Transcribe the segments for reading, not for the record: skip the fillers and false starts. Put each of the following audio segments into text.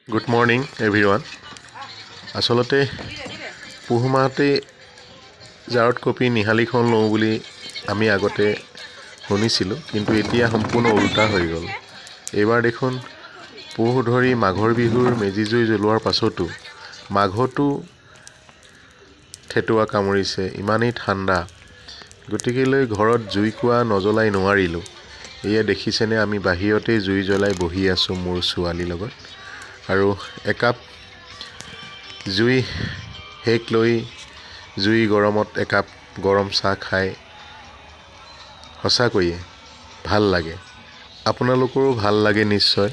Good morning everyone. আচলতে পুহ মাহতে জাৰত কপি নিহালিখন লওঁ বুলি আমি আগতে শুনিছিলোঁ, কিন্তু এতিয়া সম্পূৰ্ণ ওলোটা হৈ গ'ল। এইবাৰ দেখোন পুহ ধৰি মাঘৰ বিহুৰ মেজি জুই জ্বলোৱাৰ পাছতো মাঘতো থেতুৱা কামুৰিছে, ইমানেই ঠাণ্ডা। গতিকেলৈ ঘৰত জুইকুৰা নজ্বলাই নোৱাৰিলোঁ। এয়া দেখিছেনে, আমি বাহিৰতেই জুই জ্বলাই বহি আছোঁ মোৰ ছোৱালীৰ লগত, আৰু একাপ জুই সেক লৈ জুই গৰমত একাপ গৰম চাহ খাই সঁচাকৈয়ে ভাল লাগে। আপোনালোকৰো ভাল লাগে নিশ্চয়।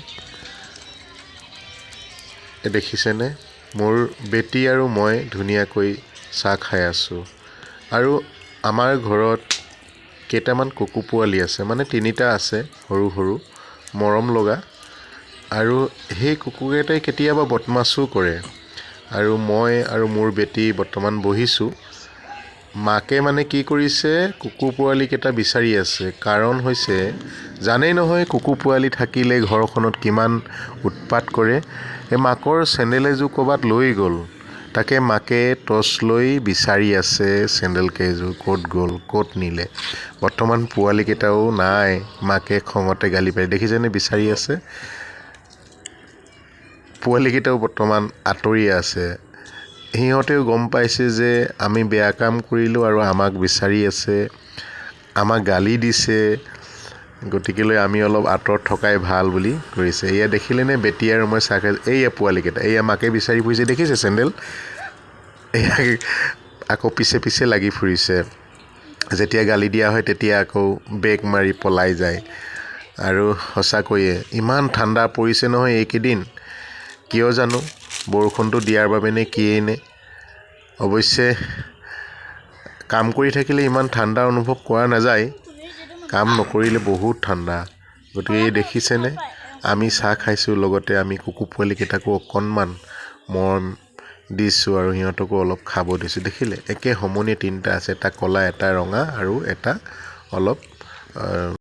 দেখিছেনে, মোৰ বেটী আৰু মই ধুনীয়াকৈ চাহ খাই আছোঁ। আৰু আমাৰ ঘৰত কেইটামান কুকু পোৱালি আছে, মানে 3টা আছে, সৰু সৰু মৰম লগা। আৰু সেই কুকুৰকেইটাই কেতিয়াবা বদমাছো কৰে। আৰু মই আৰু মোৰ বেটী বৰ্তমান বহিছোঁ। মাকে মানে কি কৰিছে, কুকুৰ পোৱালিকেইটা বিচাৰি আছে। কাৰণ হৈছে, জানেই নহয় কুকুৰ পোৱালি থাকিলে ঘৰখনত কিমান উৎপাত কৰে। এই মাকৰ চেণ্ডেল এযোৰ ক'ৰবাত লৈ গ'ল, তাকে মাকে টৰ্চ লৈ বিচাৰি আছে চেণ্ডেল কেইযোৰ ক'ত গ'ল, ক'ত নিলে। বৰ্তমান পোৱালিকেইটাও নাই, মাকে খঙতে গালি পাৰি, দেখিছেনে বিচাৰি আছে। পোৱালিকেইটাও বৰ্তমান আঁতৰি আছে। সিহঁতেও গম পাইছে যে আমি বেয়া কাম কৰিলোঁ আৰু আমাক বিচাৰি আছে, আমাক গালি দিছে। গতিকেলৈ আমি অলপ আঁতৰত থকাই ভাল বুলি কৰিছে। এয়া দেখিলেনে, বেটী আৰু মই চাহ খাই, এইয়া পোৱালিকেইটা, এইয়া মাকে বিচাৰি ফুৰিছে, দেখিছে চেণ্ডেল। এয়া আকৌ পিছে পিছে লাগি ফুৰিছে। যেতিয়া গালি দিয়া হয় তেতিয়া আকৌ বেগ মাৰি পলাই যায়। আৰু সঁচাকৈয়ে ইমান ঠাণ্ডা পৰিছে নহয় এইকেইদিন, কিয় জানো, বৰষুণটো দিয়াৰ বাবে নে কিয়েই নে। অৱশ্যে কাম কৰি থাকিলে ইমান ঠাণ্ডা অনুভৱ কৰা নাযায়, কাম নকৰিলে বহুত ঠাণ্ডা। গতিকে দেখিছেনে, আমি চাহ খাইছোঁ, লগতে আমি কুকুৰ পোৱালিকেইটাকো অকণমান মৰম দিছোঁ আৰু সিহঁতকো অলপ খাব দিছোঁ। দেখিলে, একে সমনীয়া 3টা আছে, এটা ক'লা, এটা ৰঙা আৰু এটা অলপ